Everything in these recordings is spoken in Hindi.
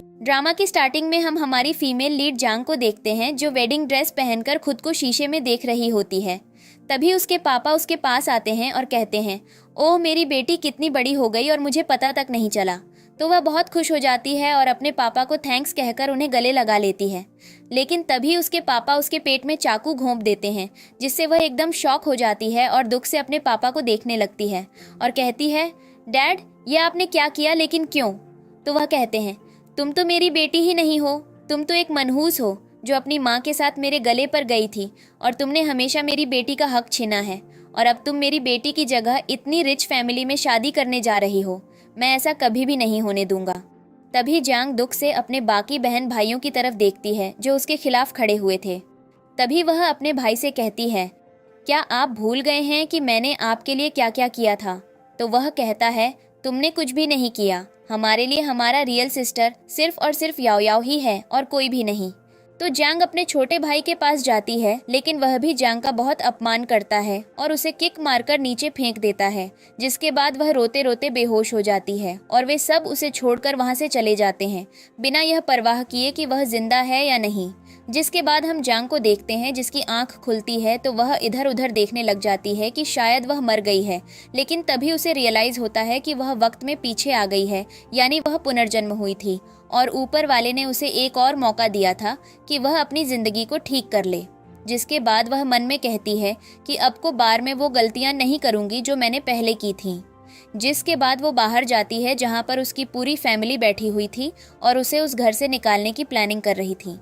ड्रामा की स्टार्टिंग में हम हमारी फीमेल लीड जांग को देखते हैं, जो वेडिंग ड्रेस पहनकर खुद को शीशे में देख रही होती है। तभी उसके पापा उसके पास आते हैं और कहते हैं, ओह मेरी बेटी कितनी बड़ी हो गई और मुझे पता तक नहीं चला। तो वह बहुत खुश हो जाती है और अपने पापा को थैंक्स कहकर उन्हें गले लगा लेती है। लेकिन तभी उसके पापा उसके पेट में चाकू घोंप देते हैं, जिससे वह एकदम शॉक हो जाती है और दुख से अपने पापा को देखने लगती है और कहती है, डैड ये आपने क्या किया, लेकिन क्यों? तो वह कहते हैं, तुम तो मेरी बेटी ही नहीं हो, तुम तो एक मनहूस हो जो अपनी माँ के साथ मेरे गले पर गई थी और तुमने हमेशा मेरी बेटी का हक छीना है और अब तुम मेरी बेटी की जगह इतनी रिच फैमिली में शादी करने जा रही हो। मैं ऐसा कभी भी नहीं होने दूंगा। तभी जांग दुख से अपने बाकी बहन भाइयों की तरफ देखती है जो उसके खिलाफ खड़े हुए थे। तभी वह अपने भाई से कहती है, क्या आप भूल गए हैं कि मैंने आपके लिए क्या क्या किया था? तो वह कहता है, तुमने कुछ भी नहीं किया, हमारे लिए हमारा रियल सिस्टर सिर्फ और सिर्फ याओ याओ ही है और कोई भी नहीं। तो जांग अपने छोटे भाई के पास जाती है, लेकिन वह भी जांग का बहुत अपमान करता है और उसे किक मारकर नीचे फेंक देता है, जिसके बाद वह रोते रोते बेहोश हो जाती है और वे सब उसे छोड़कर वहां से चले जाते हैं, बिना यह परवाह किए कि वह जिंदा है या नहीं। जिसके बाद हम जांग को देखते हैं, जिसकी आंख खुलती है तो वह इधर उधर देखने लग जाती है कि शायद वह मर गई है, लेकिन तभी उसे रियलाइज होता है कि वह वक्त में पीछे आ गई है, यानी वह पुनर्जन्म हुई थी और ऊपर वाले ने उसे एक और मौका दिया था कि वह अपनी जिंदगी को ठीक कर ले। जिसके बाद वह मन में कहती है कि अब को बार में वो गलतियां नहीं करूंगी जो मैंने पहले की थी। जिसके बाद वो बाहर जाती है जहां पर उसकी पूरी फैमिली बैठी हुई थी और उसे उस घर से निकालने की प्लानिंग कर रही थी।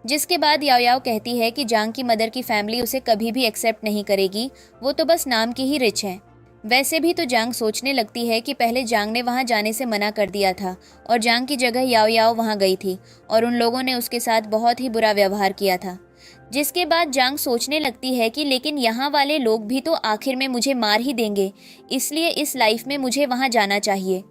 जिसके बाद याओ याओ कहती है कि जांग की मदर की फैमिली उसे कभी भी एक्सेप्ट नहीं करेगी, वो तो बस नाम की ही रिच है। वैसे भी तो जांग सोचने लगती है कि पहले जांग ने वहां जाने से मना कर दिया था और जांग की जगह याओ याओ वहां गई थी और उन लोगों ने उसके साथ बहुत ही बुरा व्यवहार किया था। जिसके बाद जांग सोचने लगती है कि लेकिन यहाँ वाले लोग भी तो आखिर में मुझे मार ही देंगे, इसलिए इस लाइफ में मुझे वहां जाना चाहिए।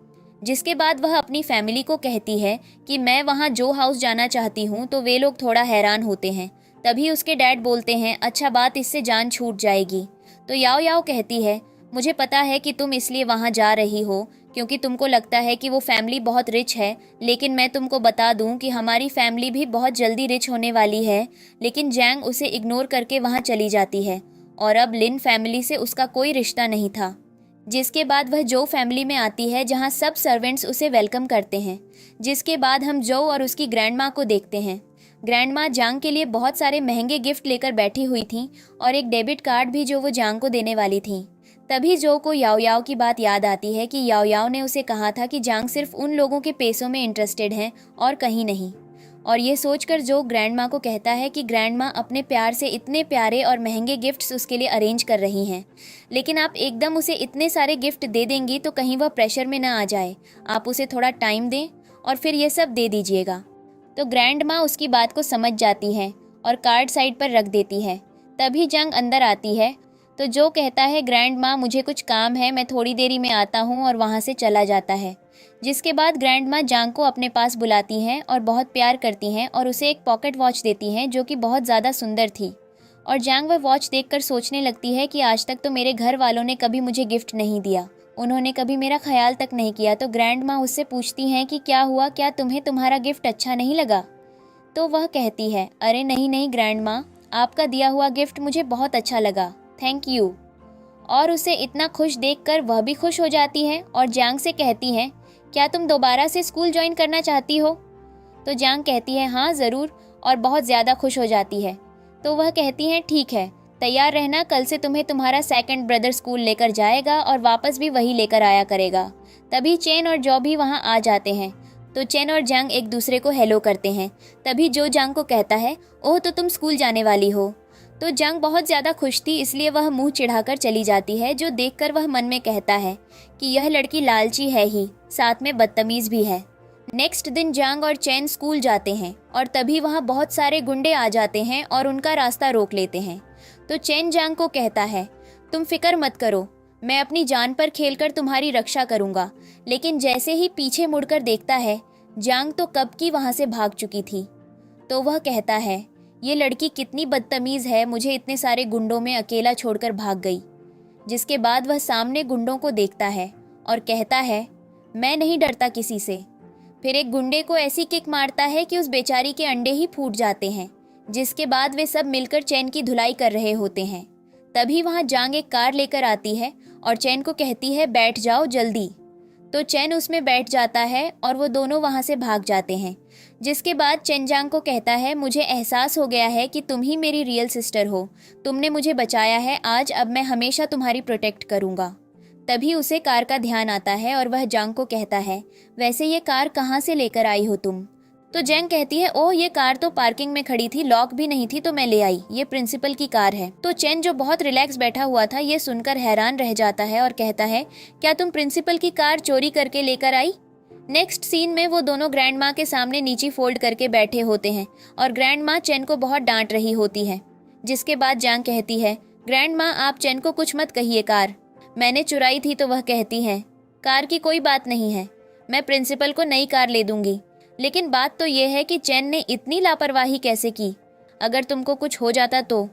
जिसके बाद वह अपनी फैमिली को कहती है कि मैं वहां जो हाउस जाना चाहती हूँ, तो वे लोग थोड़ा हैरान होते हैं। तभी उसके डैड बोलते हैं, अच्छा बात इससे जान छूट जाएगी। तो याओ याओ कहती है, मुझे पता है कि तुम इसलिए वहां जा रही हो क्योंकि तुमको लगता है कि वो फैमिली बहुत रिच है, लेकिन मैं तुमको बता दूं कि हमारी फैमिली भी बहुत जल्दी रिच होने वाली है। लेकिन जैंग उसे इग्नोर करके वहां चली जाती है और अब लिन फैमिली से उसका कोई रिश्ता नहीं था। जिसके बाद वह जो फैमिली में आती है जहां सब सर्वेंट्स उसे वेलकम करते हैं। जिसके बाद हम जो और उसकी ग्रैंड माँ को देखते हैं। ग्रैंड माँ जांग के लिए बहुत सारे महंगे गिफ्ट लेकर बैठी हुई थी और एक डेबिट कार्ड भी जो वो जांग को देने वाली थी। तभी जो को याओ याओ की बात याद आती है कि याओ याओ ने उसे कहा था कि जांग सिर्फ उन लोगों के पैसों में इंटरेस्टेड है और कहीं नहीं। और ये सोचकर जो ग्रैंड माँ को कहता है कि ग्रैंड माँ अपने प्यार से इतने प्यारे और महंगे गिफ्ट्स उसके लिए अरेंज कर रही हैं, लेकिन आप एकदम उसे इतने सारे गिफ्ट दे देंगी तो कहीं वह प्रेशर में ना आ जाए, आप उसे थोड़ा टाइम दें और फिर ये सब दे दीजिएगा। तो ग्रैंड माँ उसकी बात को समझ जाती है और कार्ड साइड पर रख देती है। तभी जंग अंदर आती है तो जो कहता है, ग्रैंड माँ मुझे कुछ काम है, मैं थोड़ी देरी में आता हूँ, और वहाँ से चला जाता है। जिसके बाद ग्रैंड माँ जांग को अपने पास बुलाती हैं और बहुत प्यार करती हैं और उसे एक पॉकेट वॉच देती हैं जो कि बहुत ज़्यादा सुंदर थी। और जांग वह वॉच देखकर सोचने लगती है कि आज तक तो मेरे घर वालों ने कभी मुझे गिफ्ट नहीं दिया, उन्होंने कभी मेरा ख्याल तक नहीं किया। तो ग्रैंड माँ उससे पूछती हैं कि क्या हुआ, क्या तुम्हें तुम्हारा गिफ्ट अच्छा नहीं लगा? तो वह कहती है, अरे नहीं नहीं ग्रैंड माँ, आपका दिया हुआ गिफ्ट मुझे बहुत अच्छा लगा, थैंक यू। और उसे इतना खुश देखकर वह भी खुश हो जाती है और जांग से कहती है, क्या तुम दोबारा से स्कूल ज्वाइन करना चाहती हो? तो जांग कहती है, हाँ ज़रूर, और बहुत ज़्यादा खुश हो जाती है। तो वह कहती हैं, ठीक है, तैयार रहना, कल से तुम्हें तुम्हारा सेकंड ब्रदर स्कूल लेकर जाएगा और वापस भी वही लेकर आया करेगा। तभी चेन और जॉ भी वहाँ आ जाते हैं। तो चेन और जांग एक दूसरे को हेलो करते हैं। तभी जो जांग को कहता है, ओह तो तुम स्कूल जाने वाली हो। तो जांग बहुत ज़्यादा खुश थी, इसलिए वह मुंह चिढ़ाकर चली जाती है, जो देखकर वह मन में कहता है कि यह लड़की लालची है ही, साथ में बदतमीज़ भी है। नेक्स्ट दिन जांग और चैन स्कूल जाते हैं और तभी वहाँ बहुत सारे गुंडे आ जाते हैं और उनका रास्ता रोक लेते हैं। तो चैन जांग को कहता है, तुम फिक्र मत करो, मैं अपनी जान पर खेलकर तुम्हारी रक्षा करूँगा। लेकिन जैसे ही पीछे मुड़कर देखता है, जांग तो कब की वहाँ से भाग चुकी थी। तो वह कहता है, ये लड़की कितनी बदतमीज़ है, मुझे इतने सारे गुंडों में अकेला छोड़कर भाग गई। जिसके बाद वह सामने गुंडों को देखता है और कहता है, मैं नहीं डरता किसी से, फिर एक गुंडे को ऐसी किक मारता है कि उस बेचारी के अंडे ही फूट जाते हैं, जिसके बाद वे सब मिलकर चैन की धुलाई कर रहे होते हैं। तभी वहाँ जांग एक कार लेकर आती है और चैन को कहती है बैठ जाओ जल्दी। तो चैन उसमें बैठ जाता है और वो दोनों वहाँ से भाग जाते हैं। जिसके बाद चैन जांग को कहता है मुझे एहसास हो गया है कि तुम ही मेरी रियल सिस्टर हो, तुमने मुझे बचाया है आज, अब मैं हमेशा तुम्हारी प्रोटेक्ट करूँगा। तभी उसे कार का ध्यान आता है और वह जांग को कहता है वैसे ये कार कहाँ से लेकर आई हो तुम? तो जैंग कहती है ओह ये कार तो पार्किंग में खड़ी थी, लॉक भी नहीं थी तो मैं ले आई, ये प्रिंसिपल की कार है। तो चैन जो बहुत रिलैक्स बैठा हुआ था ये सुनकर हैरान रह जाता है और कहता है क्या तुम प्रिंसिपल की कार चोरी करके लेकर आई? नेक्स्ट सीन में वो दोनों ग्रैंड माँ के सामने नीचे फोल्ड करके बैठे होते हैं और ग्रैंड माँ चैन को बहुत डांट रही होती है। जिसके बाद जांग कहती है ग्रैंड माँ आप चैन को कुछ मत कहिए, कार मैंने चुराई थी। तो वह कहती है कार की कोई बात नहीं है, मैं प्रिंसिपल को नई कार ले दूंगी। लेकिन बात तो यह है कि चैन ने इतनी लापरवाही कैसे की, अगर तुमको कुछ हो जाता तो।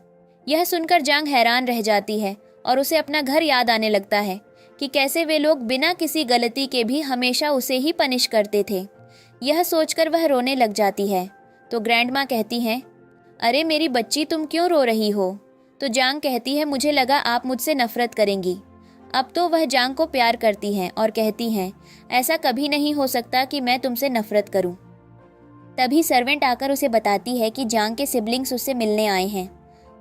यह सुनकर जांग हैरान रह जाती है और उसे अपना घर याद आने लगता है कि कैसे वे लोग बिना किसी गलती के भी हमेशा उसे ही पनिश करते थे। यह सोचकर वह रोने लग जाती है। तो ग्रैंड माँ कहती हैं अरे मेरी बच्ची तुम क्यों रो रही हो? तो जांग कहती है मुझे लगा आप मुझसे नफरत करेंगी। अब तो वह जांग को प्यार करती हैं और कहती हैं ऐसा कभी नहीं हो सकता कि मैं तुमसे नफरत करूं। तभी सर्वेंट आकर उसे बताती है कि जांग के सिबलिंग्स उससे मिलने आए हैं।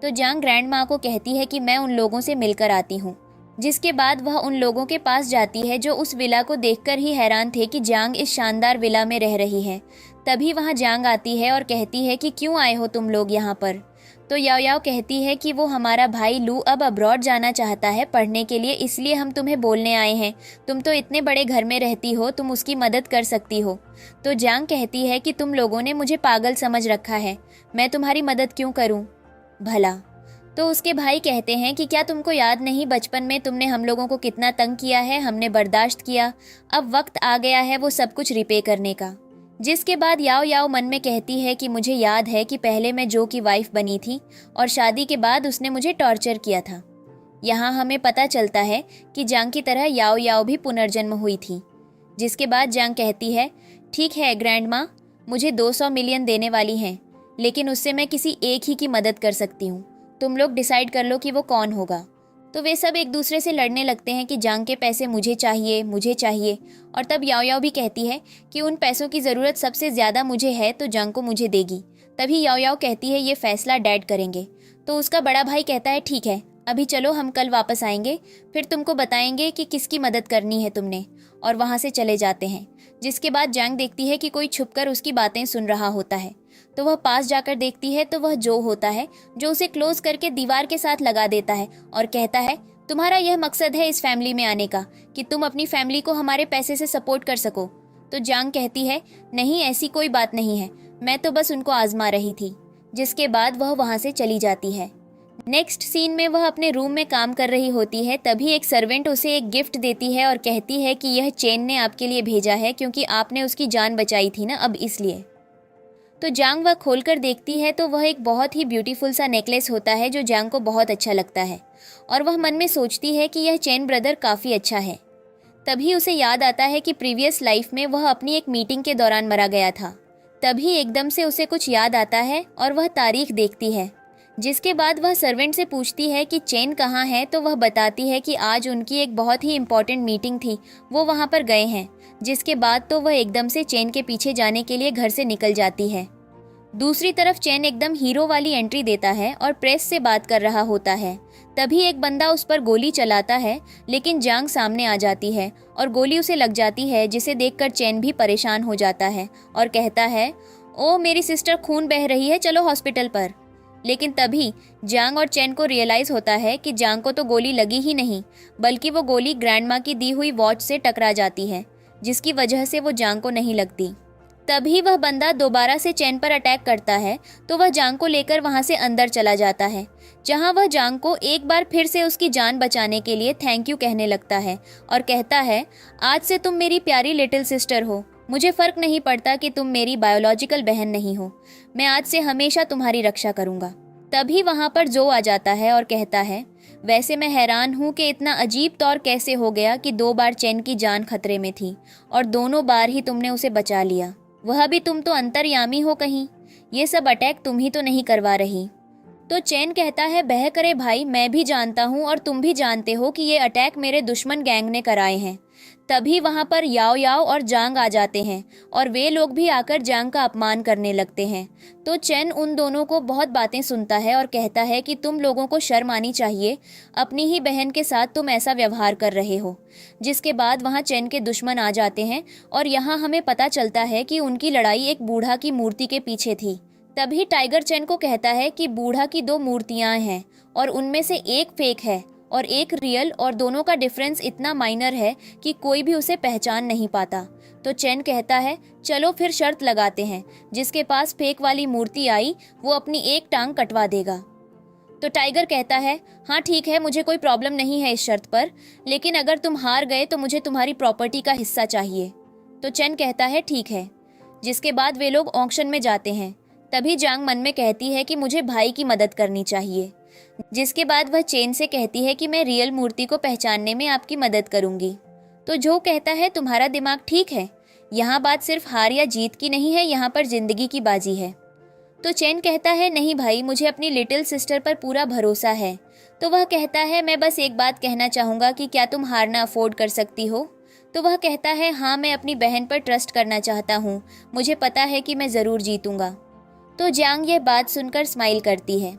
तो जांग ग्रैंड माँ को कहती है कि मैं उन लोगों से मिलकर आती हूँ। जिसके बाद वह उन लोगों के पास जाती है जो उस विला को देखकर ही हैरान थे कि जांग इस शानदार विला में रह रही है। तभी वहाँ जांग आती है और कहती है कि क्यों आए हो तुम लोग यहाँ पर? तो याओ याओ कहती है कि वो हमारा भाई लू अब अब्रॉड जाना चाहता है पढ़ने के लिए, इसलिए हम तुम्हें बोलने आए हैं। तुम तो इतने बड़े घर में रहती हो, तुम उसकी मदद कर सकती हो। तो जांग कहती है कि तुम लोगों ने मुझे पागल समझ रखा है, मैं तुम्हारी मदद क्यों करूं भला? तो उसके भाई कहते हैं कि क्या तुमको याद नहीं बचपन में तुमने हम लोगों को कितना तंग किया है, हमने बर्दाश्त किया, अब वक्त आ गया है वो सब कुछ रिपे करने का। जिसके बाद याओ याओ मन में कहती है कि मुझे याद है कि पहले मैं जो की वाइफ बनी थी और शादी के बाद उसने मुझे टॉर्चर किया था। यहाँ हमें पता चलता है कि जांग की तरह याओ याओ भी पुनर्जन्म हुई थी। जिसके बाद जांग कहती है ठीक है ग्रैंड माँ, मुझे 200 मिलियन देने वाली हैं, लेकिन उससे मैं किसी एक ही की मदद कर सकती हूँ, तुम लोग डिसाइड कर लो कि वो कौन होगा। तो वे सब एक दूसरे से लड़ने लगते हैं कि जांग के पैसे मुझे चाहिए मुझे चाहिए। और तब याओ याओ भी कहती है कि उन पैसों की ज़रूरत सबसे ज़्यादा मुझे है तो जांग को मुझे देगी। तभी याओ याओ कहती है ये फैसला डैड करेंगे। तो उसका बड़ा भाई कहता है ठीक है अभी चलो, हम कल वापस आएंगे, फिर तुमको बताएंगे कि किसकी मदद करनी है तुमने। और वहाँ से चले जाते हैं। जिसके बाद जांग देखती है कि कोई छुपकर उसकी बातें सुन रहा होता है। तो वह पास जाकर देखती है तो वह जो होता है जो उसे क्लोज करके दीवार के साथ लगा देता है और कहता है तुम्हारा यह मकसद है इस फैमिली में आने का कि तुम अपनी फैमिली को हमारे पैसे से सपोर्ट कर सको। तो जांग कहती है नहीं ऐसी कोई बात नहीं है, मैं तो बस उनको आजमा रही थी। जिसके बाद वह वहाँ से चली जाती है। नेक्स्ट सीन में वह अपने रूम में काम कर रही होती है। तभी एक सर्वेंट उसे एक गिफ्ट देती है और कहती है कि यह चेन ने आपके लिए भेजा है क्योंकि आपने उसकी जान बचाई थी ना, अब इसलिए। तो जांग वह खोलकर देखती है तो वह एक बहुत ही ब्यूटीफुल सा नेकलेस होता है जो जांग को बहुत अच्छा लगता है और वह मन में सोचती है कि यह चेन ब्रदर काफ़ी अच्छा है। तभी उसे याद आता है कि प्रीवियस लाइफ में वह अपनी एक मीटिंग के दौरान मरा गया था। तभी एकदम से उसे कुछ याद आता है और वह तारीख देखती है। जिसके बाद वह सर्वेंट से पूछती है कि चेन कहाँ है, तो वह बताती है कि आज उनकी एक बहुत ही इम्पॉर्टेंट मीटिंग थी, वो वहाँ पर गए हैं। जिसके बाद तो वह एकदम से चेन के पीछे जाने के लिए घर से निकल जाती है। दूसरी तरफ चेन एकदम हीरो वाली एंट्री देता है और प्रेस से बात कर रहा होता है। तभी एक बंदा उस पर गोली चलाता है, लेकिन जांग सामने आ जाती है और गोली उसे लग जाती है, जिसे देखकर चेन भी परेशान हो जाता है और कहता है ओ मेरी सिस्टर खून बह रही है, चलो हॉस्पिटल पर। लेकिन तभी जांग और चेन को रियलाइज होता है कि जांग को तो गोली लगी ही नहीं, बल्कि वो गोली ग्रैंडमा की दी हुई वॉच से टकरा जाती है, जिसकी वजह से वो जांग को नहीं लगती। तभी वह बंदा दोबारा से चेन पर अटैक करता है, तो वह जांग को लेकर वहां से अंदर चला जाता है, जहां वह जांग को एक बार फिर से उसकी जान बचाने के लिए थैंक यू कहने लगता है और कहता है आज से तुम मेरी प्यारी लिटिल सिस्टर हो, मुझे फर्क नहीं पड़ता कि तुम मेरी बायोलॉजिकल बहन नहीं हो, मैं आज से हमेशा तुम्हारी रक्षा करूंगा। तभी वहां पर जो आ जाता है और कहता है वैसे मैं हैरान हूँ कि इतना अजीब तौर कैसे हो गया कि 2 बार चेन की जान खतरे में थी और दोनों बार ही तुमने उसे बचा लिया। वह भी तुम तो अंतर्यामी हो कहीं, ये सब अटैक तुम ही तो नहीं करवा रही। तो चैन कहता है, बह करे भाई, मैं भी जानता हूँ और तुम भी जानते हो कि ये अटैक मेरे दुश्मन गैंग ने कराए हैं। तभी वहाँ पर याओ याओ और जांग आ जाते हैं और वे लोग भी आकर जांग का अपमान करने लगते हैं। तो चैन उन दोनों को बहुत बातें सुनता है और कहता है कि तुम लोगों को शर्म आनी चाहिए, अपनी ही बहन के साथ तुम ऐसा व्यवहार कर रहे हो। जिसके बाद वहाँ चैन के दुश्मन आ जाते हैं और यहाँ हमें पता चलता है कि उनकी लड़ाई एक बूढ़ा की मूर्ति के पीछे थी। तभी टाइगर चैन को कहता है कि बूढ़ा की 2 मूर्तियां हैं और उनमें से एक फेक है और एक रियल, और दोनों का डिफरेंस इतना माइनर है कि कोई भी उसे पहचान नहीं पाता। तो चैन कहता है, चलो फिर शर्त लगाते हैं, जिसके पास फेक वाली मूर्ति आई वो अपनी एक टांग कटवा देगा। तो टाइगर कहता है, हाँ ठीक है, मुझे कोई प्रॉब्लम नहीं है इस शर्त पर, लेकिन अगर तुम हार गए तो मुझे तुम्हारी प्रॉपर्टी का हिस्सा चाहिए। तो चैन कहता है ठीक है। जिसके बाद वे लोग ऑक्शन में जाते हैं। तभी जांग मन में कहती है कि मुझे भाई की मदद करनी चाहिए। जिसके बाद वह चेन से कहती है कि मैं रियल मूर्ति को पहचानने में आपकी मदद करूंगी। तो जो कहता है, तुम्हारा दिमाग ठीक है, यहाँ बात सिर्फ हार या जीत की नहीं है, यहाँ पर जिंदगी की बाजी है। तो चैन कहता है, नहीं भाई, मुझे अपनी लिटिल सिस्टर पर पूरा भरोसा है। तो वह कहता है, मैं बस एक बात कहना चाहूँगा कि क्या तुम हारना अफोर्ड कर सकती हो। तो वह कहता है, हाँ, मैं अपनी बहन पर ट्रस्ट करना चाहता हूँ, मुझे पता है कि मैं ज़रूर जीतूंगा। तो जांग यह बात सुनकर स्माइल करती है।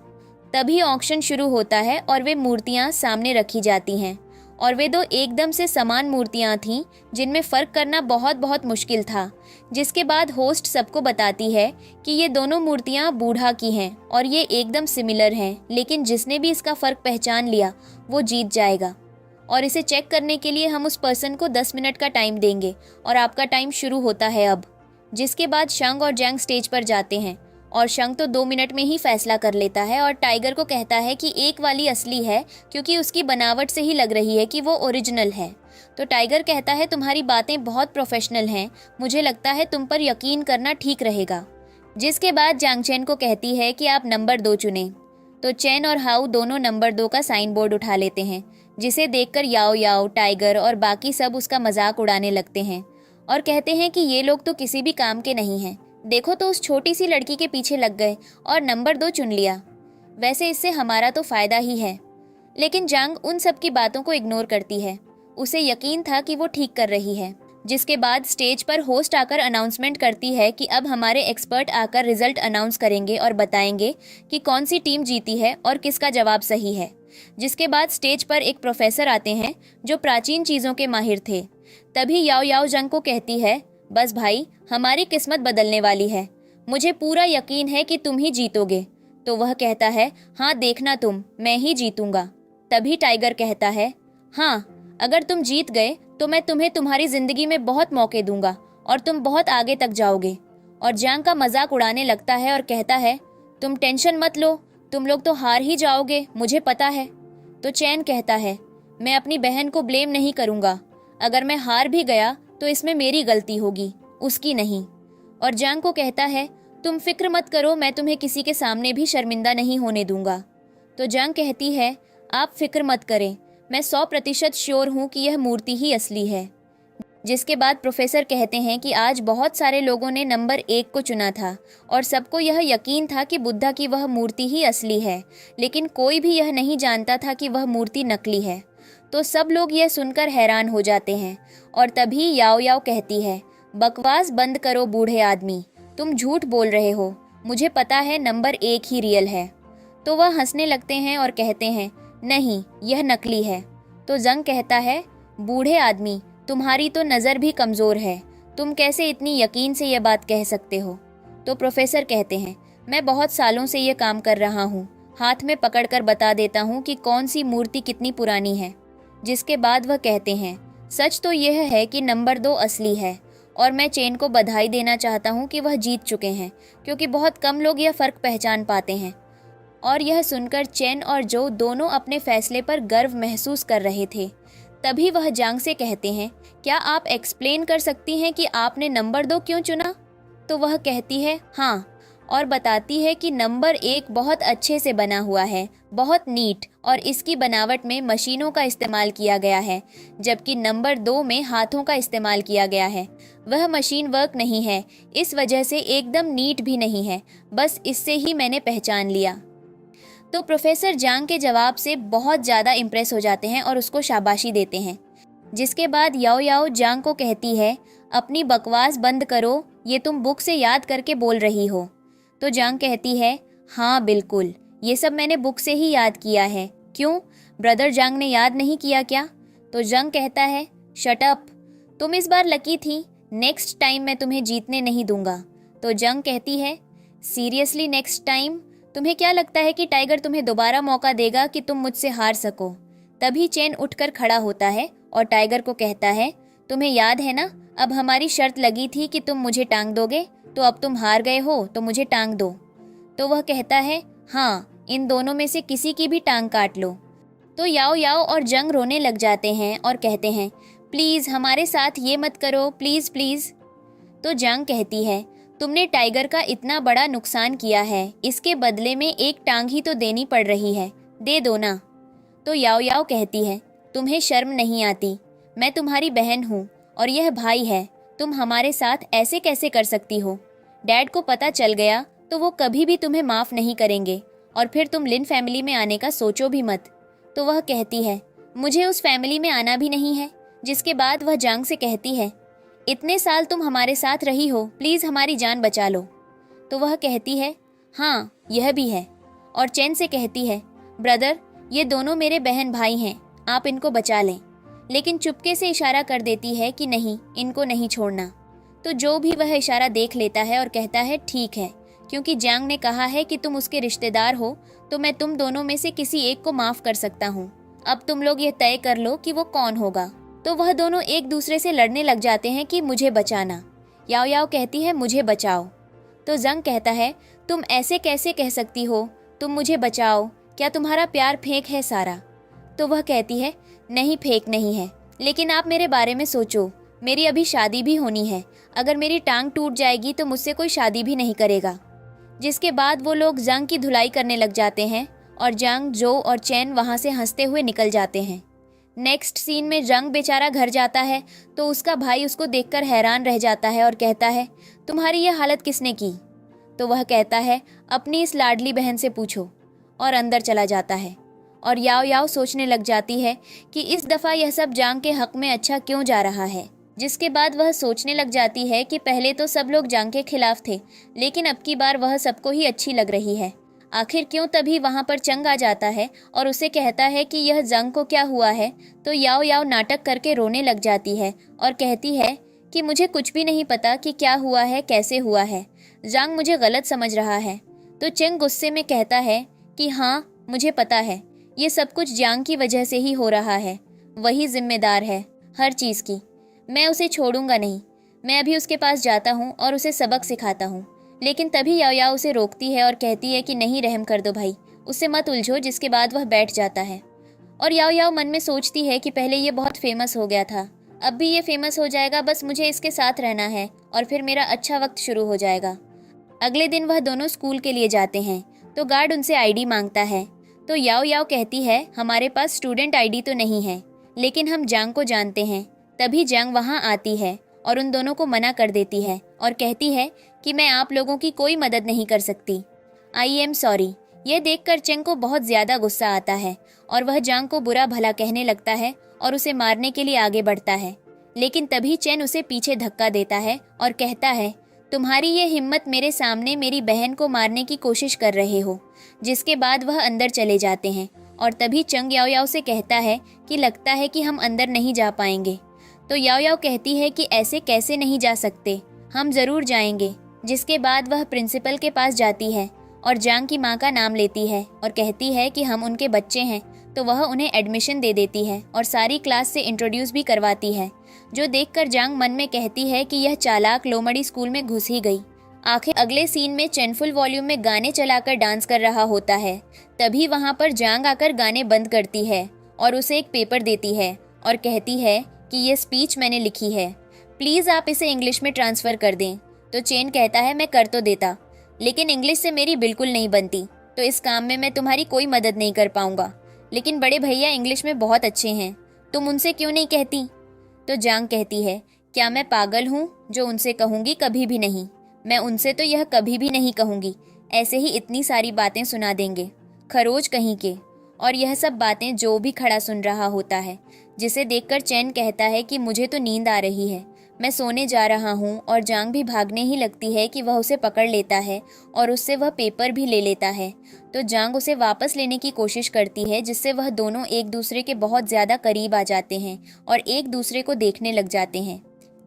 तभी ऑक्शन शुरू होता है और वे मूर्तियां सामने रखी जाती हैं और वे 2 एकदम से समान मूर्तियां थीं जिनमें फ़र्क करना बहुत बहुत मुश्किल था। जिसके बाद होस्ट सबको बताती है कि ये दोनों मूर्तियां बूढ़ा की हैं और ये एकदम सिमिलर हैं, लेकिन जिसने भी इसका फ़र्क पहचान लिया वो जीत जाएगा। और इसे चेक करने के लिए हम उस पर्सन को 10 मिनट का टाइम देंगे और आपका टाइम शुरू होता है अब। जिसके बाद शंग और जैंग स्टेज पर जाते हैं और शंग तो 2 मिनट में ही फैसला कर लेता है और टाइगर को कहता है कि एक वाली असली है, क्योंकि उसकी बनावट से ही लग रही है कि वो ओरिजिनल है। तो टाइगर कहता है, तुम्हारी बातें बहुत प्रोफेशनल हैं, मुझे लगता है तुम पर यकीन करना ठीक रहेगा। जिसके बाद जांग चैन को कहती है कि आप नंबर 2 चुनें। तो चैन और हाउ दोनों नंबर 2 का साइन बोर्ड उठा लेते हैं, जिसे देखकर याओ याओ, टाइगर और बाकी सब उसका मजाक उड़ाने लगते हैं और कहते हैं कि ये लोग तो किसी भी काम के नहीं हैं, देखो तो उस छोटी सी लड़की के पीछे लग गए और नंबर 2 चुन लिया। वैसे इससे हमारा तो फायदा ही है। लेकिन जांग उन सब की बातों को इग्नोर करती है, उसे यकीन था कि वो ठीक कर रही है। जिसके बाद स्टेज पर होस्ट आकर अनाउंसमेंट करती है कि अब हमारे एक्सपर्ट आकर रिजल्ट अनाउंस करेंगे और बताएंगे कि कौन सी टीम जीती है और किसका जवाब सही है। जिसके बाद स्टेज पर एक प्रोफेसर आते हैं जो प्राचीन चीज़ों के माहिर थे। तभी याओ याओ जांग को कहती है, बस भाई, हमारी किस्मत बदलने वाली है, मुझे पूरा यकीन है कि तुम ही जीतोगे। तो वह कहता है, हाँ देखना तुम, मैं ही जीतूंगा। तभी टाइगर कहता है, हाँ, अगर तुम जीत गए तो मैं तुम्हें तुम्हारी जिंदगी में बहुत मौके दूंगा और तुम बहुत आगे तक जाओगे। और जांग का मजाक उड़ाने लगता है और कहता है, तुम टेंशन मत लो, तुम लोग तो हार ही जाओगे, मुझे पता है। तो चैन कहता है, मैं अपनी बहन को ब्लेम नहीं करूंगा, अगर मैं हार भी गया तो इसमें मेरी गलती होगी, उसकी नहीं। और जांग को कहता है, तुम फिक्र मत करो, मैं तुम्हें किसी के सामने भी शर्मिंदा नहीं होने दूंगा। तो जांग कहती है, आप फिक्र मत करें, मैं 100% श्योर हूँ कि यह मूर्ति ही असली है। जिसके बाद प्रोफेसर कहते हैं कि आज बहुत सारे लोगों ने नंबर 1 को चुना था और सबको यह यकीन था कि बुद्धा की वह मूर्ति ही असली है, लेकिन कोई भी यह नहीं जानता था कि वह मूर्ति नकली है। तो सब लोग यह सुनकर हैरान हो जाते हैं और तभी याओ याओ कहती है, बकवास बंद करो बूढ़े आदमी, तुम झूठ बोल रहे हो, मुझे पता है नंबर 1 ही रियल है। तो वह हंसने लगते हैं और कहते हैं, नहीं, यह नकली है। तो जंग कहता है, बूढ़े आदमी, तुम्हारी तो नज़र भी कमज़ोर है, तुम कैसे इतनी यकीन से यह बात कह सकते हो। तो प्रोफेसर कहते हैं, मैं बहुत सालों से यह काम कर रहा हूँ, हाथ में पकड़कर बता देता हूँ कि कौन सी मूर्ति कितनी पुरानी है। जिसके बाद वह कहते हैं, सच तो यह है कि नंबर 2 असली है और मैं चेन को बधाई देना चाहता हूँ कि वह जीत चुके हैं, क्योंकि बहुत कम लोग यह फ़र्क पहचान पाते हैं। और यह सुनकर चेन और जो दोनों अपने फैसले पर गर्व महसूस कर रहे थे। तभी वह जांग से कहते हैं, क्या आप एक्सप्लेन कर सकती हैं कि आपने नंबर 2 क्यों चुना। तो वह कहती है, हाँ, और बताती है कि नंबर 1 बहुत अच्छे से बना हुआ है, बहुत नीट और इसकी बनावट में मशीनों का इस्तेमाल किया गया है, जबकि नंबर 2 में हाथों का इस्तेमाल किया गया है। वह मशीन वर्क नहीं है, इस वजह से एकदम नीट भी नहीं है। बस इससे ही मैंने पहचान लिया। तो प्रोफेसर जांग के जवाब से बहुत ज़्यादा इम्प्रेस हो जाते हैं और उसको शाबाशी देते हैं। जिसके बाद याओ याओ जांग को कहती है, अपनी बकवास बंद करो, ये तुम बुक से याद करके बोल रही हो। तो जांग कहती है, हाँ बिल्कुल, ये सब मैंने बुक से ही याद किया है। क्यों, ब्रदर जांग ने याद नहीं किया क्या? तो जंग कहता है, शट अप, तुम इस बार लकी थी, नेक्स्ट टाइम मैं तुम्हें जीतने नहीं दूंगा। तो जंग कहती है, सीरियसली नेक्स्ट टाइम? तुम्हें क्या लगता है कि टाइगर तुम्हें दोबारा मौका देगा कि तुम मुझसे हार सको? तभी चेन उठकर खड़ा होता है और टाइगर को कहता है, तुम्हें याद है ना, अब हमारी शर्त लगी थी कि तुम मुझे टांग दोगे, तो अब तुम हार गए हो तो मुझे टांग दो। तो वह कहता है, हाँ, इन दोनों में से किसी की भी टांग काट लो। तो याओ याओ और जंग रोने लग जाते हैं और कहते हैं, प्लीज़ हमारे साथ ये मत करो, प्लीज़ प्लीज़। तो जंग कहती है, तुमने टाइगर का इतना बड़ा नुकसान किया है, इसके बदले में एक टांग ही तो देनी पड़ रही है, दे दो ना। तो याओ याओ कहती है, तुम्हें शर्म नहीं आती? मैं तुम्हारी बहन हूँ और यह भाई है, तुम हमारे साथ ऐसे कैसे कर सकती हो? डैड को पता चल गया तो वो कभी भी तुम्हें माफ़ नहीं करेंगे, और फिर तुम लिन फैमिली में आने का सोचो भी मत। तो वह कहती है, मुझे उस फैमिली में आना भी नहीं है। जिसके बाद वह जांग से कहती है, इतने साल तुम हमारे साथ रही हो, प्लीज़ हमारी जान बचा लो। तो वह कहती है, हाँ यह भी है। और चेन से कहती है, ब्रदर ये दोनों मेरे बहन भाई हैं, आप इनको बचा लें। लेकिन चुपके से इशारा कर देती है कि नहीं, इनको नहीं छोड़ना। तो जो भी वह इशारा देख लेता है और कहता है, ठीक है, क्योंकि जांग ने कहा है कि तुम उसके रिश्तेदार हो, तो मैं तुम दोनों में से किसी एक को माफ़ कर सकता हूँ। अब तुम लोग यह तय कर लो कि वो कौन होगा। तो वह दोनों एक दूसरे से लड़ने लग जाते हैं कि मुझे बचाना। याओ याओ कहती है, मुझे बचाओ। तो जंग कहता है, तुम ऐसे कैसे कह सकती हो, तुम मुझे बचाओ, क्या तुम्हारा प्यार फेक है सारा? तो वह कहती है, नहीं फेक नहीं है, लेकिन आप मेरे बारे में सोचो, मेरी अभी शादी भी होनी है, अगर मेरी टांग टूट जाएगी तो मुझसे कोई शादी भी नहीं करेगा। जिसके बाद वो लोग जंग की धुलाई करने लग जाते हैं और जंग, जो और चैन वहाँ से हंसते हुए निकल जाते हैं। नेक्स्ट सीन में जंग बेचारा घर जाता है तो उसका भाई उसको देखकर हैरान रह जाता है और कहता है, तुम्हारी ये हालत किसने की? तो वह कहता है, अपनी इस लाडली बहन से पूछो, और अंदर चला जाता है। और याओ याओ सोचने लग जाती है कि इस दफ़ा यह सब जांग के हक में अच्छा क्यों जा रहा है। जिसके बाद वह सोचने लग जाती है कि पहले तो सब लोग जांग के खिलाफ थे, लेकिन अब की बार वह सबको ही अच्छी लग रही है। आखिर क्यों? तभी वहाँ पर चंग आ जाता है और उसे कहता है कि यह जंग को क्या हुआ है। तो याओ याओ नाटक करके रोने लग जाती है और कहती है कि मुझे कुछ भी नहीं पता कि क्या हुआ है, कैसे हुआ है, जंग मुझे गलत समझ रहा है। तो चंग गुस्से में कहता है कि हाँ मुझे पता है, ये सब कुछ जांग की वजह से ही हो रहा है, वही जिम्मेदार है हर चीज़ की। मैं उसे छोड़ूंगा नहीं, मैं अभी उसके पास जाता हूँ और उसे सबक सिखाता हूँ। लेकिन तभी याओ याओ उसे रोकती है और कहती है कि नहीं, रहम कर दो भाई, उससे मत उलझो। जिसके बाद वह बैठ जाता है और याओ याओ मन में सोचती है कि पहले ये बहुत फेमस हो गया था, अब भी ये फेमस हो जाएगा, बस मुझे इसके साथ रहना है और फिर मेरा अच्छा वक्त शुरू हो जाएगा। अगले दिन वह दोनों स्कूल के लिए जाते हैं तो गार्ड उनसे आईडी मांगता है। तो याओ याओ कहती है, हमारे पास स्टूडेंट आईडी तो नहीं है, लेकिन हम जांग को जानते हैं। तभी जांग वहाँ आती है और उन दोनों को मना कर देती है और कहती है कि मैं आप लोगों की कोई मदद नहीं कर सकती, आई एम सॉरी। यह देखकर चेंग को बहुत ज़्यादा गुस्सा आता है और वह जांग को बुरा भला कहने लगता है और उसे मारने के लिए आगे बढ़ता है। लेकिन तभी चेन उसे पीछे धक्का देता है और कहता है, तुम्हारी ये हिम्मत, मेरे सामने मेरी बहन को मारने की कोशिश कर रहे हो। जिसके बाद वह अंदर चले जाते हैं और तभी चंग याओ याओ से कहता है कि लगता है कि हम अंदर नहीं जा पाएंगे। तो याओ याओ कहती है कि ऐसे कैसे नहीं जा सकते, हम ज़रूर जाएंगे। जिसके बाद वह प्रिंसिपल के पास जाती है और जांग की माँ का नाम लेती है और कहती है कि हम उनके बच्चे हैं। तो वह उन्हें एडमिशन दे देती है और सारी क्लास से इंट्रोड्यूस भी करवाती है, जो देखकर जांग मन में कहती है कि यह चालाक लोमड़ी स्कूल में घुस ही गई। आखिर अगले सीन में चेन फुल वॉल्यूम में गाने चलाकर डांस कर रहा होता है। तभी वहाँ पर जांग आकर गाने बंद करती है और उसे एक पेपर देती है और कहती है कि ये स्पीच मैंने लिखी है, प्लीज़ आप इसे इंग्लिश में ट्रांसफ़र कर दें। तो चेन कहता है, मैं कर तो देता, लेकिन इंग्लिश से मेरी बिल्कुल नहीं बनती, तो इस काम में मैं तुम्हारी कोई मदद नहीं कर पाऊंगा। लेकिन बड़े भैया इंग्लिश में बहुत अच्छे हैं, तुम उनसे क्यों नहीं कहती? तो जांग कहती है, क्या मैं पागल हूँ जो उनसे कहूँगी? कभी भी नहीं। मैं उनसे तो यह कभी भी नहीं कहूँगी। ऐसे ही इतनी सारी बातें सुना देंगे, खरोच कहीं के। और यह सब बातें जो भी खड़ा सुन रहा होता है, जिसे देखकर चैन कहता है कि मुझे तो नींद आ रही है, मैं सोने जा रहा हूँ। और जांग भी भागने ही लगती है कि वह उसे पकड़ लेता है और उससे वह पेपर भी ले लेता है। तो जांग उसे वापस लेने की कोशिश करती है, जिससे वह दोनों एक दूसरे के बहुत ज़्यादा करीब आ जाते हैं और एक दूसरे को देखने लग जाते हैं।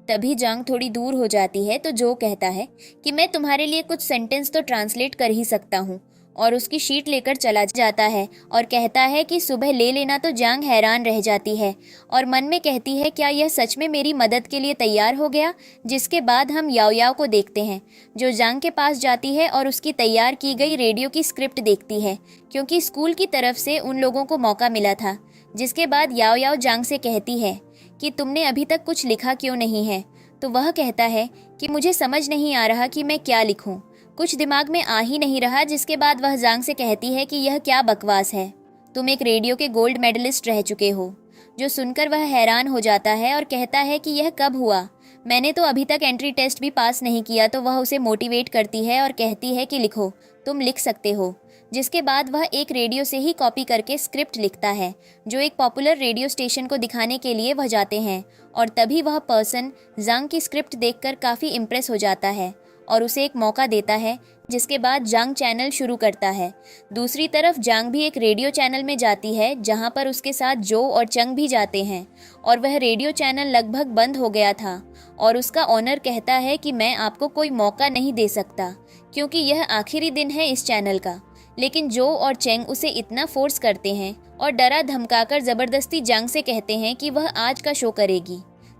तभी जांग थोड़ी दूर हो जाती है तो जो कहता है कि मैं तुम्हारे लिए कुछ सेंटेंस तो ट्रांसलेट कर ही सकता हूँ, और उसकी शीट लेकर चला जाता है और कहता है कि सुबह ले लेना। तो जांग हैरान रह जाती है और मन में कहती है, क्या यह सच में मेरी मदद के लिए तैयार हो गया? जिसके बाद हम याओ याओ को देखते हैं, जो जांग के पास जाती है और उसकी तैयार की गई रेडियो की स्क्रिप्ट देखती है, क्योंकि स्कूल की तरफ से उन लोगों को मौका मिला था। जिसके बाद याओ याओ जांग से कहती है कि तुमने अभी तक कुछ लिखा क्यों नहीं है? तो वह कहता है कि मुझे समझ नहीं आ रहा कि मैं क्या लिखूं, कुछ दिमाग में आ ही नहीं रहा। जिसके बाद वह जांग से कहती है कि यह क्या बकवास है, तुम एक रेडियो के गोल्ड मेडलिस्ट रह चुके हो। जो सुनकर वह हैरान हो जाता है और कहता है कि यह कब हुआ, मैंने तो अभी तक एंट्री टेस्ट भी पास नहीं किया। तो वह उसे मोटिवेट करती है और कहती है कि लिखो, तुम लिख सकते हो। जिसके बाद वह एक रेडियो से ही कॉपी करके स्क्रिप्ट लिखता है, जो एक पॉपुलर रेडियो स्टेशन को दिखाने के लिए वह जाते हैं। और तभी वह पर्सन जांग की स्क्रिप्ट देखकर काफ़ी इम्प्रेस हो जाता है और उसे एक मौका देता है। जिसके बाद जांग चैनल शुरू करता है। दूसरी तरफ जांग भी एक रेडियो चैनल में जाती है, जहां पर उसके साथ जो और चंग भी जाते हैं। और वह रेडियो चैनल लगभग बंद हो गया था और उसका ऑनर कहता है कि मैं आपको कोई मौका नहीं दे सकता, क्योंकि यह आखिरी दिन है इस चैनल का। लेकिन जो और चेंग उसे इतना फोर्स करते हैं और डरा धमकाकर ज़बरदस्ती जांग से कहते हैं कि वह आज का शो करेगी।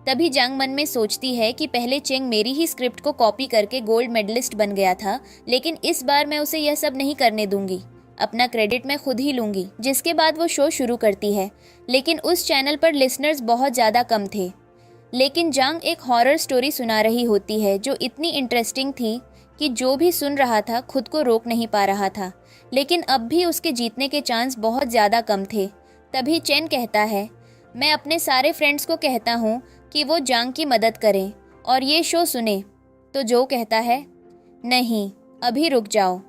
तभी जांग मन में सोचती है कि पहले चेंग मेरी ही स्क्रिप्ट को कॉपी करके गोल्ड मेडलिस्ट बन गया था, लेकिन इस बार मैं उसे यह सब नहीं करने दूंगी, अपना क्रेडिट मैं खुद ही लूंगी। जिसके बाद वो शो शुरू करती है, लेकिन उस चैनल पर लिसनर्स बहुत ज़्यादा कम थे। लेकिन जांग एक हॉरर स्टोरी सुना रही होती है, जो इतनी इंटरेस्टिंग थी कि जो भी सुन रहा था खुद को रोक नहीं पा रहा था। लेकिन अब भी उसके जीतने के चांस बहुत ज़्यादा कम थे। तभी चेन कहता है, मैं अपने सारे फ्रेंड्स को कहता हूँ कि वो जांग की मदद करें और ये शो सुने। तो जो कहता है, नहीं, अभी रुक जाओ,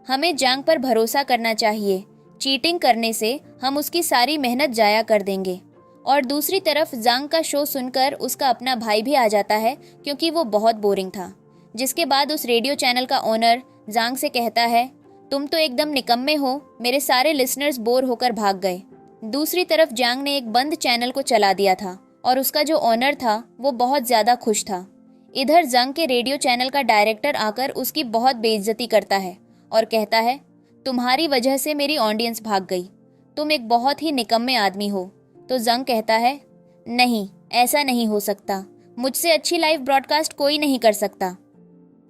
हमें जांग पर भरोसा करना चाहिए, चीटिंग करने से हम उसकी सारी मेहनत जाया कर देंगे। और दूसरी तरफ जांग का शो सुनकर उसका अपना भाई भी आ जाता है, क्योंकि वो बहुत बोरिंग था। जिसके बाद उस रेडियो चैनल का ओनर जांग से कहता है, तुम तो एकदम निकम्मे हो, मेरे सारे लिसनर्स बोर होकर भाग गए। दूसरी तरफ जांग ने एक बंद चैनल को चला दिया था और उसका जो ओनर था वो बहुत ज़्यादा खुश था। इधर जांग के रेडियो चैनल का डायरेक्टर आकर उसकी बहुत बेइज्जती करता है और कहता है, तुम्हारी वजह से मेरी ऑडियंस भाग गई, तुम एक बहुत ही निकम्मे आदमी हो। तो जांग कहता है, नहीं, ऐसा नहीं हो सकता, मुझसे अच्छी लाइव ब्रॉडकास्ट कोई नहीं कर सकता।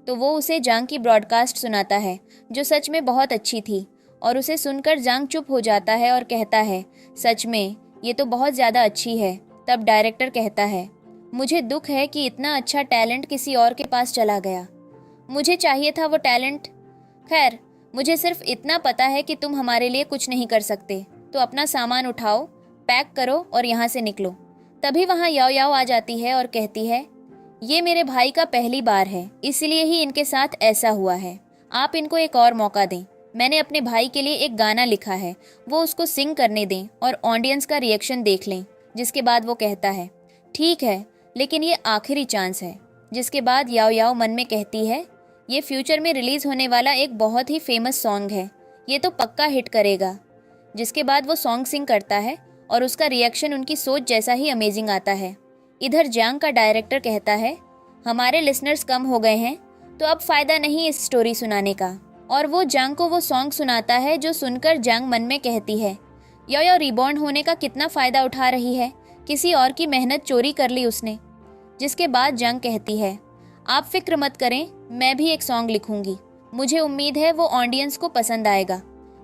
तो वो उसे जांग की ब्रॉडकास्ट सुनाता है, जो सच में बहुत अच्छी थी। और उसे सुनकर जांग चुप हो जाता है और कहता है, सच में ये तो बहुत ज़्यादा अच्छी है। तब डायरेक्टर कहता है, मुझे दुख है कि इतना अच्छा टैलेंट किसी और के पास चला गया, मुझे चाहिए था वो टैलेंट। खैर, मुझे सिर्फ इतना पता है कि तुम हमारे लिए कुछ नहीं कर सकते, तो अपना सामान उठाओ, पैक करो और यहाँ से निकलो। तभी वहाँ याओ याओ आ जाती है और कहती है, ये मेरे भाई का पहली बार है, इसलिए ही इनके साथ ऐसा हुआ है, आप इनको एक और मौका दें। मैंने अपने भाई के लिए एक गाना लिखा है, वो उसको सिंग करने दें और ऑडियंस का रिएक्शन देख लें। जिसके बाद वो कहता है, ठीक है, लेकिन ये आखिरी चांस है। जिसके बाद याओ याओ मन में कहती है, ये फ्यूचर में रिलीज़ होने वाला एक बहुत ही फेमस सॉन्ग है, ये तो पक्का हिट करेगा। जिसके बाद वो सॉन्ग सिंग करता है और उसका रिएक्शन उनकी सोच जैसा ही अमेजिंग आता है। इधर जांग का डायरेक्टर कहता है, हमारे लिसनर्स कम हो गए हैं, तो अब फ़ायदा नहीं इस स्टोरी सुनाने का। और वो जांग को वो सॉन्ग सुनाता है, जो सुनकर जांग मन में कहती है, याओ रिबॉर्न होने का कितना फ़ायदा उठा रही है, किसी और की मेहनत चोरी कर ली उसने। जिसके बाद जांग कहती है, आप फिक्र मत करें, मैं भी एक सॉन्ग लिखूंगी, मुझे उम्मीद है वो ऑडियंस को पसंद आएगा।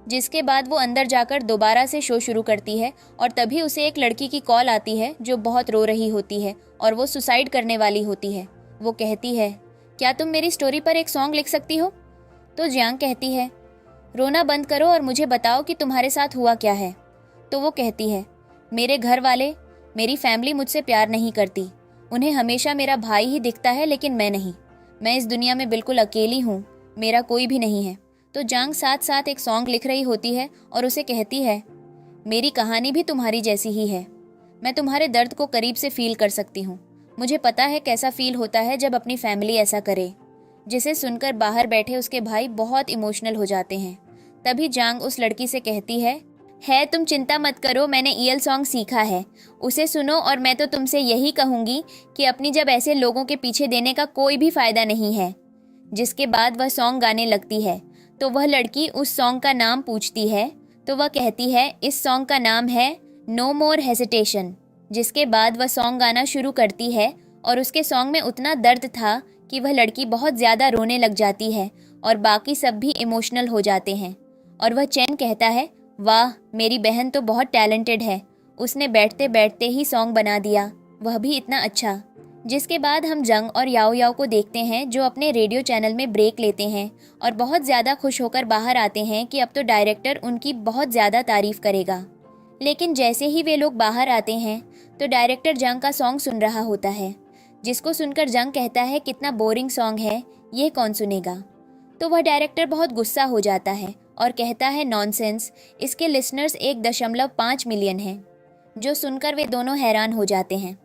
जिसके बाद वो अंदर जाकर दोबारा से शो शुरू करती है और तभी उसे एक लड़की की कॉल आती है, जो बहुत रो रही होती है और वो सुसाइड करने वाली होती है। वो कहती है, क्या तुम मेरी स्टोरी पर एक सॉन्ग लिख सकती हो? तो जांग कहती है, रोना बंद करो और मुझे बताओ कि तुम्हारे साथ हुआ क्या है। तो वो कहती है, मेरे घर वाले, मेरी फैमिली मुझसे प्यार नहीं करती, उन्हें हमेशा मेरा भाई ही दिखता है लेकिन मैं नहीं। मैं इस दुनिया में बिल्कुल अकेली हूँ, मेरा कोई भी नहीं है। तो जांग साथ साथ एक सॉन्ग लिख रही होती है और उसे कहती है, मेरी कहानी भी तुम्हारी जैसी ही है। मैं तुम्हारे दर्द को करीब से फील कर सकती हूँ। मुझे पता है कैसा फील होता है जब अपनी फैमिली ऐसा करे। जिसे सुनकर बाहर बैठे उसके भाई बहुत इमोशनल हो जाते हैं। तभी जांग उस लड़की से कहती है तुम चिंता मत करो, मैंने ईएल सॉन्ग सीखा है, उसे सुनो। और मैं तो तुमसे यही कहूँगी कि अपनी जब ऐसे लोगों के पीछे देने का कोई भी फ़ायदा नहीं है। जिसके बाद वह सॉन्ग गाने लगती है तो वह लड़की उस सॉन्ग का नाम पूछती है तो वह कहती है इस सॉन्ग का नाम है नो मोर हेसिटेशन। जिसके बाद वह सॉन्ग गाना शुरू करती है और उसके सॉन्ग में उतना दर्द था कि वह लड़की बहुत ज़्यादा रोने लग जाती है और बाकी सब भी इमोशनल हो जाते हैं। और वह चैन कहता है, वाह मेरी बहन तो बहुत टैलेंटेड है, उसने बैठते बैठते ही सॉन्ग बना दिया, वह भी इतना अच्छा। जिसके बाद हम जंग और याओ याओ को देखते हैं जो अपने रेडियो चैनल में ब्रेक लेते हैं और बहुत ज़्यादा खुश होकर बाहर आते हैं कि अब तो डायरेक्टर उनकी बहुत ज़्यादा तारीफ़ करेगा। लेकिन जैसे ही वे लोग बाहर आते हैं तो डायरेक्टर जंग का सॉन्ग सुन रहा होता है, जिसको सुनकर जंग कहता है कितना बोरिंग सॉन्ग है, ये कौन सुनेगा। तो वह डायरेक्टर बहुत गुस्सा हो जाता है और कहता है नॉनसेंस, इसके लिसनर्स 1.5 मिलियन हैं। जो सुनकर वे दोनों हैरान हो जाते हैं।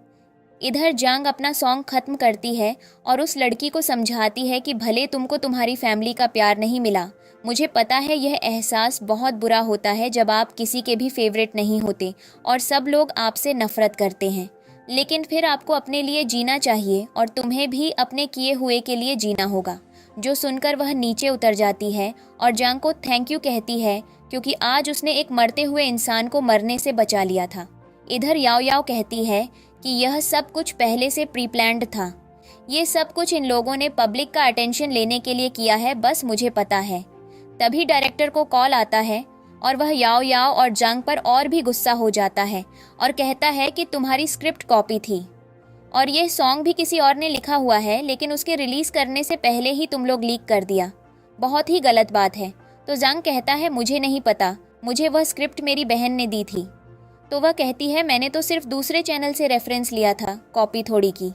इधर जांग अपना सॉन्ग ख़त्म करती है और उस लड़की को समझाती है कि भले तुमको तुम्हारी फैमिली का प्यार नहीं मिला, मुझे पता है यह एहसास बहुत बुरा होता है जब आप किसी के भी फेवरेट नहीं होते और सब लोग आपसे नफ़रत करते हैं, लेकिन फिर आपको अपने लिए जीना चाहिए और तुम्हें भी अपने किए हुए के लिए जीना होगा। जो सुनकर वह नीचे उतर जाती है और जांग को थैंक यू कहती है क्योंकि आज उसने एक मरते हुए इंसान को मरने से बचा लिया था। इधर याओ याओ कहती है कि यह सब कुछ पहले से प्री प्लान्ड था, ये सब कुछ इन लोगों ने पब्लिक का अटेंशन लेने के लिए किया है, बस मुझे पता है। तभी डायरेक्टर को कॉल आता है और वह याओ याओ और जांग पर और भी गुस्सा हो जाता है और कहता है कि तुम्हारी स्क्रिप्ट कॉपी थी और ये सॉन्ग भी किसी और ने लिखा हुआ है, लेकिन उसके रिलीज़ करने से पहले ही तुम लोग लीक कर दिया, बहुत ही गलत बात है। तो जांग कहता है मुझे नहीं पता, मुझे वह स्क्रिप्ट मेरी बहन ने दी थी। तो वह कहती है मैंने तो सिर्फ दूसरे चैनल से रेफरेंस लिया था, कॉपी थोड़ी की।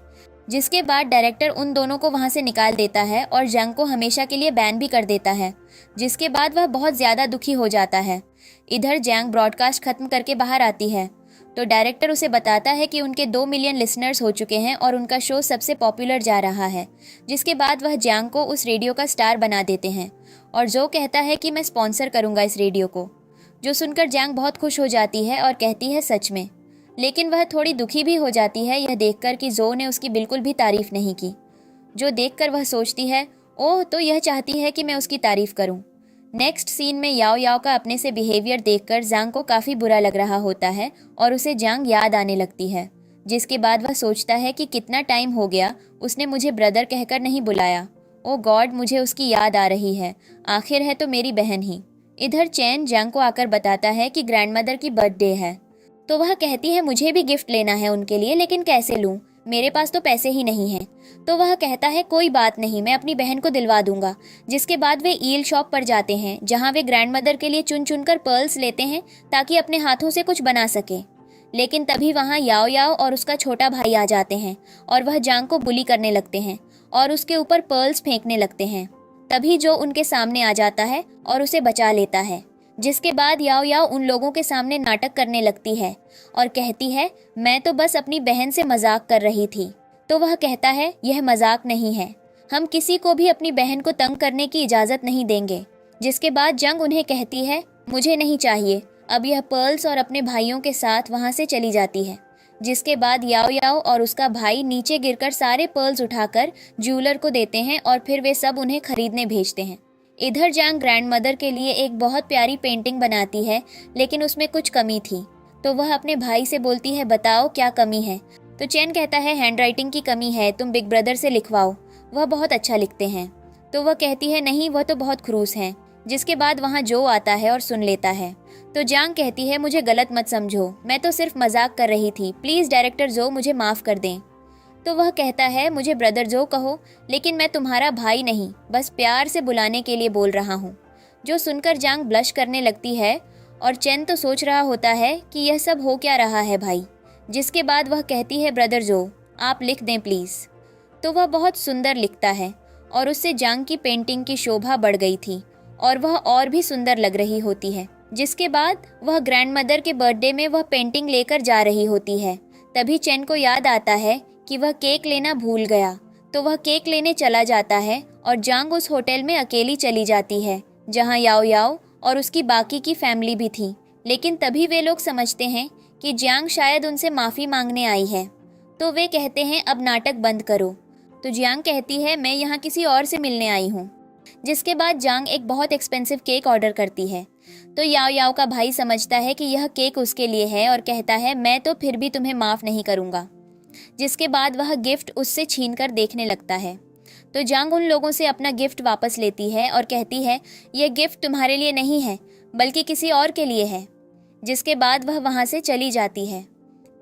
जिसके बाद डायरेक्टर उन दोनों को वहाँ से निकाल देता है और जंग को हमेशा के लिए बैन भी कर देता है। जिसके बाद वह बहुत ज़्यादा दुखी हो जाता है। इधर जंग ब्रॉडकास्ट ख़त्म करके बाहर आती है तो डायरेक्टर उसे बताता है कि उनके 2 मिलियन लिसनर्स हो चुके हैं और उनका शो सबसे पॉपुलर जा रहा है। जिसके बाद वह जंग को उस रेडियो का स्टार बना देते हैं और जो कहता है कि मैं स्पॉन्सर करूँगा इस रेडियो को। जो सुनकर जंग बहुत खुश हो जाती है और कहती है सच में, लेकिन वह थोड़ी दुखी भी हो जाती है यह देखकर कि जो ने उसकी बिल्कुल भी तारीफ़ नहीं की। जो देखकर वह सोचती है ओह, तो यह चाहती है कि मैं उसकी तारीफ़ करूं। नेक्स्ट सीन में याओ याओ का अपने से बिहेवियर देखकर जांग को काफ़ी बुरा लग रहा होता है और उसे जांग याद आने लगती है। जिसके बाद वह सोचता है कि कितना टाइम हो गया उसने मुझे ब्रदर कहकर नहीं बुलाया। ओ गॉड, मुझे उसकी याद आ रही है, आखिर है तो मेरी बहन ही। इधर चैन जांग को आकर बताता है कि ग्रैंडमदर की बर्थडे है तो वह कहती है मुझे भी गिफ्ट लेना है उनके लिए, लेकिन कैसे लूँ, मेरे पास तो पैसे ही नहीं हैं। तो वह कहता है कोई बात नहीं, मैं अपनी बहन को दिलवा दूंगा। जिसके बाद वे ईल शॉप पर जाते हैं जहां वे ग्रैंडमदर के लिए चुन चुन कर पर्ल्स लेते हैं ताकि अपने हाथों से कुछ बना सके। लेकिन तभी वहां याओ याओ और उसका छोटा भाई आ जाते हैं और वह जांग को बुली करने लगते हैं और उसके ऊपर पर्ल्स फेंकने लगते हैं। तभी जो उनके सामने आ जाता है और उसे बचा लेता है। जिसके बाद याओ याओ उन लोगों के सामने नाटक करने लगती है और कहती है मैं तो बस अपनी बहन से मजाक कर रही थी। तो वह कहता है यह मजाक नहीं है, हम किसी को भी अपनी बहन को तंग करने की इजाज़त नहीं देंगे। जिसके बाद जंग उन्हें कहती है मुझे नहीं चाहिए। अब यह पर्ल्स और अपने भाइयों के साथ वहाँ से चली जाती है। जिसके बाद याओ याओ और उसका भाई नीचे गिरकर सारे पर्ल्स उठाकर ज्वेलर को देते हैं और फिर वे सब उन्हें खरीदने भेजते हैं। इधर जांग ग्रैंडमदर के लिए एक बहुत प्यारी पेंटिंग बनाती है, लेकिन उसमें कुछ कमी थी। तो वह अपने भाई से बोलती है बताओ क्या कमी है। तो चैन कहता है हैंडराइटिंग की कमी है, तुम बिग ब्रदर से लिखवाओ, वह बहुत अच्छा लिखते हैं। तो वह कहती है नहीं, वह तो बहुत खड़ूस हैं। जिसके बाद वहाँ जो आता है और सुन लेता है। तो जांग कहती है मुझे गलत मत समझो, मैं तो सिर्फ मजाक कर रही थी, प्लीज़ डायरेक्टर जो मुझे माफ़ कर दें। तो वह कहता है मुझे ब्रदर जो कहो, लेकिन मैं तुम्हारा भाई नहीं, बस प्यार से बुलाने के लिए बोल रहा हूँ। जो सुनकर जांग ब्लश करने लगती है और चेन तो सोच रहा होता है कि यह सब हो क्या रहा है भाई। जिसके बाद वह कहती है ब्रदर जो, आप लिख दें प्लीज़। तो वह बहुत सुंदर लिखता है और उससे जांग की पेंटिंग की शोभा बढ़ गई थी और वह और भी सुंदर लग रही होती है। जिसके बाद वह ग्रैंडमदर के बर्थडे में वह पेंटिंग लेकर जा रही होती है। तभी चेन को याद आता है कि वह केक लेना भूल गया, तो वह केक लेने चला जाता है और जांग उस होटल में अकेली चली जाती है जहां याओ याओ और उसकी बाकी की फैमिली भी थी। लेकिन तभी वे लोग समझते हैं कि जांग शायद उनसे माफ़ी मांगने आई है, तो वे कहते हैं अब नाटक बंद करो। तो जांग कहती है मैं यहाँ किसी और से मिलने आई हूँ। जिसके बाद जांग एक बहुत एक्सपेंसिव केक ऑर्डर करती है। तो याओ याओ का भाई समझता है कि यह केक उसके लिए है और कहता है मैं तो फिर भी तुम्हें माफ़ नहीं करूँगा। जिसके बाद वह गिफ्ट उससे छीन कर देखने लगता है। तो जांग उन लोगों से अपना गिफ्ट वापस लेती है और कहती है यह गिफ्ट तुम्हारे लिए नहीं है बल्कि किसी और के लिए है। जिसके बाद वह वहाँ से चली जाती है।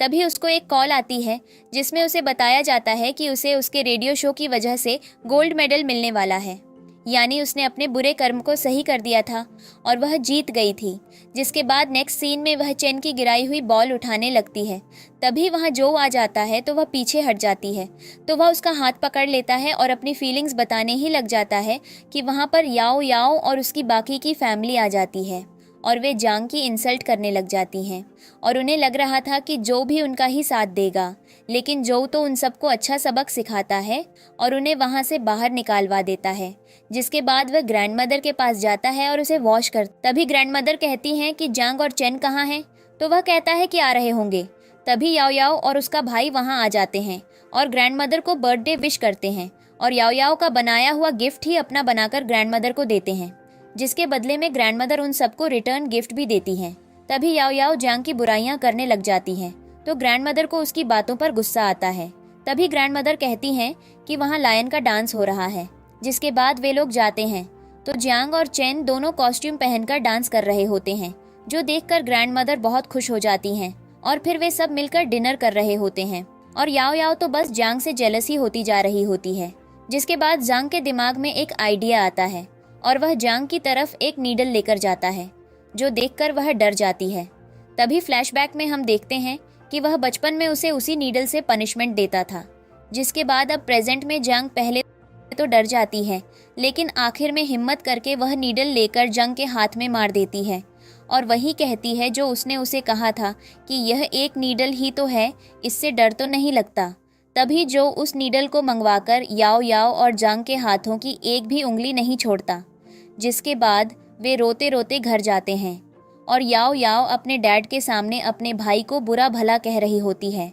तभी उसको एक कॉल आती है जिसमें उसे बताया जाता है कि उसे उसके रेडियो शो की वजह से गोल्ड मेडल मिलने वाला है, यानी उसने अपने बुरे कर्म को सही कर दिया था और वह जीत गई थी। जिसके बाद नेक्स्ट सीन में वह चेन की गिराई हुई बॉल उठाने लगती है। तभी वहाँ जो आ जाता है तो वह पीछे हट जाती है। तो वह उसका हाथ पकड़ लेता है और अपनी फीलिंग्स बताने ही लग जाता है कि वहाँ पर याओ याओ और उसकी बाकी की फैमिली आ जाती है और वे जांग की इंसल्ट करने लग जाती हैं और उन्हें लग रहा था कि जो भी उनका ही साथ देगा, लेकिन जो तो उन सबको अच्छा सबक सिखाता है और उन्हें वहाँ से बाहर निकालवा देता है। जिसके बाद वह ग्रैंडमदर के पास जाता है और उसे वॉश कर। तभी ग्रैंडमदर कहती हैं कि जांग और चेन कहाँ हैं, तो वह कहता है कि आ रहे होंगे। तभी याओ याओ और उसका भाई वहाँ आ जाते हैं और ग्रैंडमदर को बर्थडे विश करते हैं और याओ याओ का बनाया हुआ गिफ्ट ही अपना बनाकर ग्रैंडमदर को देते हैं, जिसके बदले में ग्रैंडमदर उन सबको रिटर्न गिफ्ट भी देती हैं। तभी याओ याओ जांग की बुराइयां करने लग जाती हैं, तो ग्रैंडमदर को उसकी बातों पर गुस्सा आता है। तभी ग्रैंडमदर कहती हैं कि वहाँ लायन का डांस हो रहा है। जिसके बाद वे लोग जाते हैं तो जांग और चेन दोनों कॉस्ट्यूम पहनकर डांस कर रहे होते हैं, जो देखकर ग्रैंडमदर बहुत खुश हो जाती हैं और फिर वे सब मिलकर डिनर कर रहे होते हैं और याओ याओ तो बस जांग से जेलसी होती जा रही होती है। जिसके बाद जांग के दिमाग में एक आइडिया आता है और वह जांग की तरफ एक नीडल लेकर जाता है, जो देखकर वह डर जाती है। तभी फ्लैशबैक में हम देखते हैं कि वह बचपन में उसे उसी नीडल से पनिशमेंट देता था। जिसके बाद अब प्रेजेंट में जांग पहले तो डर जाती है, लेकिन आखिर में हिम्मत करके वह नीडल लेकर जांग के हाथ में मार देती है और वही कहती है जो उसने उसे कहा था कि यह एक नीडल ही तो है, इससे डर तो नहीं लगता। तभी जो उस नीडल को मंगवाकर याओ याओ और जांग के हाथों की एक भी उंगली नहीं छोड़ता। जिसके बाद वे रोते रोते घर जाते हैं और याओ याओ अपने डैड के सामने अपने भाई को बुरा भला कह रही होती है।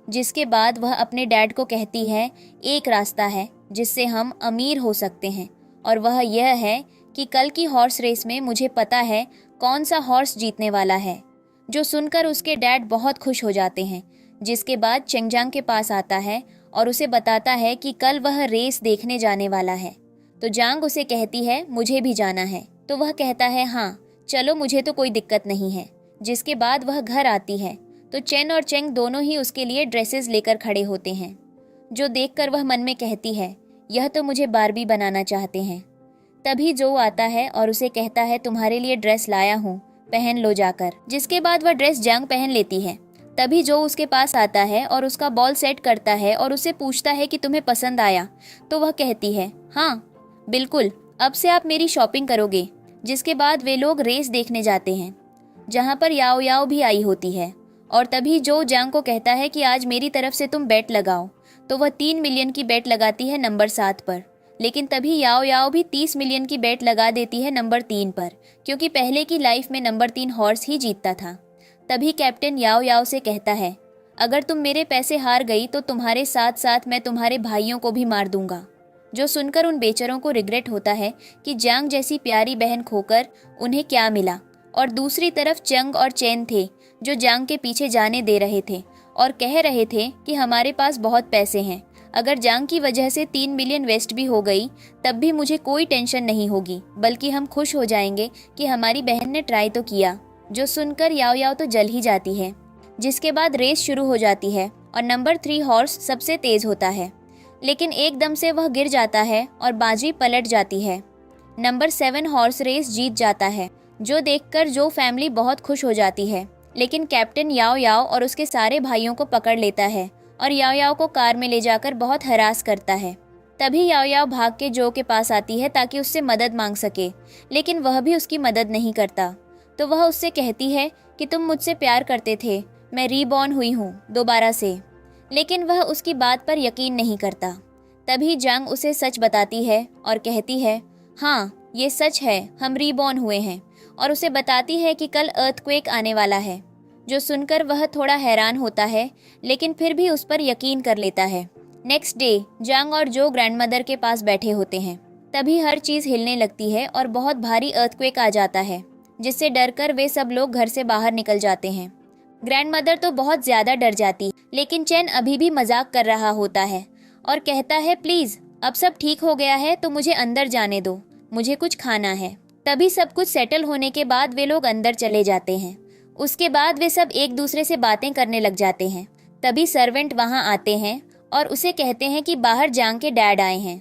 जिसके बाद वह अपने डैड को कहती है एक रास्ता है जिससे हम अमीर हो सकते हैं और वह यह है कि कल की हॉर्स रेस में मुझे पता है कौन सा हॉर्स जीतने वाला है। जो सुनकर उसके डैड बहुत खुश हो जाते हैं। जिसके बाद चेंगजांग के पास आता है और उसे बताता है कि कल वह रेस देखने जाने वाला है। तो जांग उसे कहती है मुझे भी जाना है, तो वह कहता है हाँ चलो, मुझे तो कोई दिक्कत नहीं है। जिसके बाद वह घर आती है तो चेन और चेंग दोनों ही उसके लिए ड्रेसेस लेकर खड़े होते हैं, जो देखकर वह मन में कहती है यह तो मुझे बारबी बनाना चाहते हैं। तभी जो आता है और उसे कहता है तुम्हारे लिए ड्रेस लाया हूँ, पहन लो जाकर। जिसके बाद वह ड्रेस जांग पहन लेती है। तभी जो उसके पास आता है और उसका बॉल सेट करता है और उसे पूछता है कि तुम्हें पसंद आया, तो वह कहती है हाँ बिल्कुल, अब से आप मेरी शॉपिंग करोगे। जिसके बाद वे लोग रेस देखने जाते हैं, जहाँ पर याओ याओ भी आई होती है और तभी जो जांग को कहता है कि आज मेरी तरफ से तुम बेट लगाओ, तो वह 3 मिलियन की बेट लगाती है नंबर 7 पर। लेकिन तभी याओ याओ भी 30 मिलियन की बेट लगा देती है नंबर 3 पर, क्योंकि पहले की लाइफ में नंबर 3 हॉर्स ही जीतता था। तभी कैप्टन याओ याओ से कहता है अगर तुम मेरे पैसे हार गई तो तुम्हारे साथ साथ मैं तुम्हारे भाइयों को भी मार दूंगा। जो सुनकर उन बेचारों को रिग्रेट होता है कि जांग जैसी प्यारी बहन खोकर उन्हें क्या मिला। और दूसरी तरफ चंग और चेन थे जो जांग के पीछे जाने दे रहे थे और कह रहे थे कि हमारे पास बहुत पैसे हैं, अगर जांग की वजह से 3 मिलियन वेस्ट भी हो गई तब भी मुझे कोई टेंशन नहीं होगी, बल्कि हम खुश हो जाएंगे कि हमारी बहन ने ट्राई तो किया। जो सुनकर याओ याओ तो जल ही जाती है। जिसके बाद रेस शुरू हो जाती है और नंबर 3 हॉर्स सबसे तेज होता है, लेकिन एकदम से वह गिर जाता है और बाजी पलट जाती है। नंबर 7 हॉर्स रेस जीत जाता है। जो देखकर जो फैमिली बहुत खुश हो जाती है। लेकिन कैप्टन याओ याओ और उसके सारे भाइयों को पकड़ लेता है और याओ याओ को कार में ले जाकर बहुत हरास करता है। तभी याओ याओ भाग के जो के पास आती है ताकि उससे मदद मांग सके, लेकिन वह भी उसकी मदद नहीं करता। तो वह उससे कहती है कि तुम मुझसे प्यार करते थे, मैं रीबॉर्न हुई हूँ दोबारा से। लेकिन वह उसकी बात पर यकीन नहीं करता। तभी जंग उसे सच बताती है और कहती है, हाँ ये सच है, हम रीबॉर्न हुए हैं। और उसे बताती है कि कल अर्थक्वेक आने वाला है। जो सुनकर वह थोड़ा हैरान होता है, लेकिन फिर भी उस पर यकीन कर लेता है। नेक्स्ट डे जंग और जो ग्रैंडमदर के पास बैठे होते हैं। तभी हर चीज़ हिलने लगती है और बहुत भारी अर्थक्वेक आ जाता है, जिससे डरकर वे सब लोग घर से बाहर निकल जाते हैं। ग्रैंडमदर तो बहुत ज़्यादा डर जाती, लेकिन चैन अभी भी मजाक कर रहा होता है और कहता है, प्लीज़ अब सब ठीक हो गया है तो मुझे अंदर जाने दो, मुझे कुछ खाना है। तभी सब कुछ सेटल होने के बाद वे लोग अंदर चले जाते हैं। उसके बाद वे सब एक दूसरे से बातें करने लग जाते हैं। तभी सर्वेंट वहां आते हैं और उसे कहते हैं कि बाहर जंग के डैड आए हैं।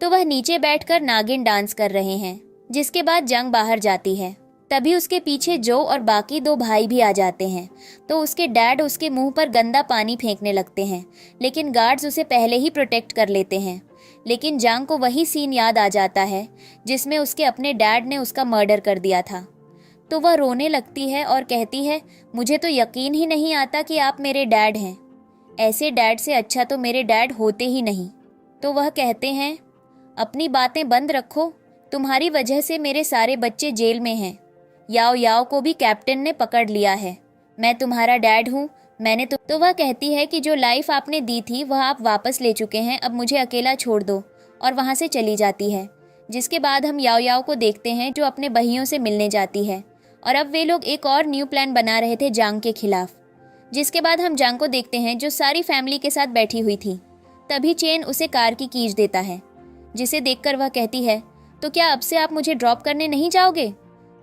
तो वह नीचे बैठकर नागिन डांस कर रहे हैं। जिसके बाद जंग बाहर जाती है। तभी उसके पीछे जो और बाकी दो भाई भी आ जाते हैं। तो उसके डैड उसके मुंह पर गंदा पानी फेंकने लगते हैं, लेकिन गार्ड्स उसे पहले ही प्रोटेक्ट कर लेते हैं। लेकिन जंग को वही सीन याद आ जाता है जिसमें उसके अपने डैड ने उसका मर्डर कर दिया था। तो वह रोने लगती है और कहती है, मुझे तो यकीन ही नहीं आता कि आप मेरे डैड हैं। ऐसे डैड से अच्छा तो मेरे डैड होते ही नहीं। तो वह कहते हैं, अपनी बातें बंद रखो, तुम्हारी वजह से मेरे सारे बच्चे जेल में हैं। याओ याओ को भी कैप्टन ने पकड़ लिया है। मैं तुम्हारा डैड हूँ, मैंने तो वह कहती है कि जो लाइफ आपने दी थी वह आप वापस ले चुके हैं, अब मुझे अकेला छोड़ दो, और वहाँ से चली जाती है। जिसके बाद हम याओ याओ को देखते हैं जो अपने बहियों से मिलने जाती है, और अब वे लोग एक और न्यू प्लान बना रहे थे जंग के खिलाफ। जिसके बाद हम जंग को देखते हैं जो सारी फैमिली के साथ बैठी हुई थी। तभी चेन उसे कार की कीज देता है, जिसे देखकर वह कहती है, तो क्या अब से आप मुझे ड्रॉप करने नहीं जाओगे?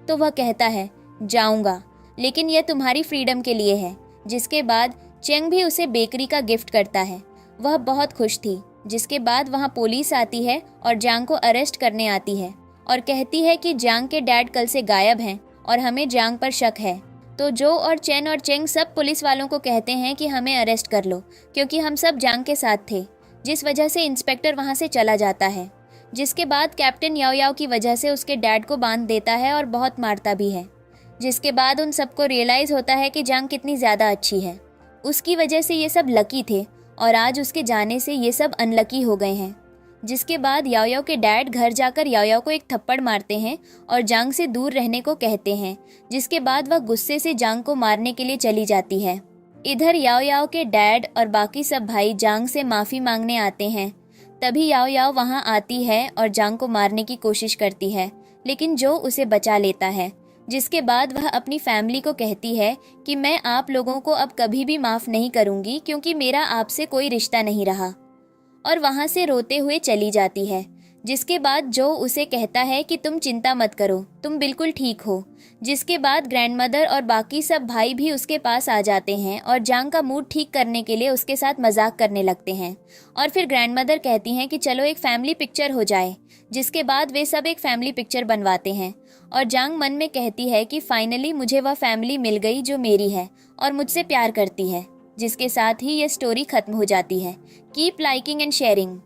तो वह कहता है, जाऊंगा, लेकिन यह तुम्हारी फ्रीडम के लिए है। जिसके बाद चेंग भी उसे बेकरी का गिफ्ट करता है। वह बहुत खुश थी। जिसके बाद वहां पुलिस आती है और जांग को अरेस्ट करने आती है और कहती है कि जांग के डैड कल से गायब हैं और हमें जांग पर शक है। तो जो और चेन और चेंग सब पुलिस वालों को कहते हैं कि हमें अरेस्ट कर लो, क्योंकि हम सब जांग के साथ थे। जिस वजह से इंस्पेक्टर वहां से चला जाता है। जिसके बाद कैप्टन याओ याओ की वजह से उसके डैड को बांध देता है और बहुत मारता भी है। जिसके बाद उन सबको रियलाइज़ होता है कि जंग कितनी ज़्यादा अच्छी है। उसकी वजह से ये सब लकी थे और आज उसके जाने से ये सब अनलकी हो गए हैं। जिसके बाद याओ याओ के डैड घर जाकर याओ याओ को एक थप्पड़ मारते हैं और जंग से दूर रहने को कहते हैं। जिसके बाद वह गुस्से से जंग को मारने के लिए चली जाती है। इधर याओ याओ के डैड और बाकी सब भाई जंग से माफ़ी मांगने आते हैं। तभी याओ याओ वहाँ आती है और जंग को मारने की कोशिश करती है, लेकिन जो उसे बचा लेता है। जिसके बाद वह अपनी फैमिली को कहती है कि मैं आप लोगों को अब कभी भी माफ़ नहीं करूँगी, क्योंकि मेरा आपसे कोई रिश्ता नहीं रहा, और वहाँ से रोते हुए चली जाती है। जिसके बाद जो उसे कहता है कि तुम चिंता मत करो, तुम बिल्कुल ठीक हो। जिसके बाद ग्रैंडमदर और बाकी सब भाई भी उसके पास आ जाते हैं और जंग का मूड ठीक करने के लिए उसके साथ मजाक करने लगते हैं। और फिर ग्रैंडमदर कहती हैं कि चलो एक फैमिली पिक्चर हो जाए। जिसके बाद वे सब एक फैमिली पिक्चर बनवाते हैं और जंग मन में कहती है कि फाइनली मुझे वह फैमिली मिल गई जो मेरी है और मुझसे प्यार करती है। जिसके साथ ही ये स्टोरी खत्म हो जाती है। Keep liking and sharing.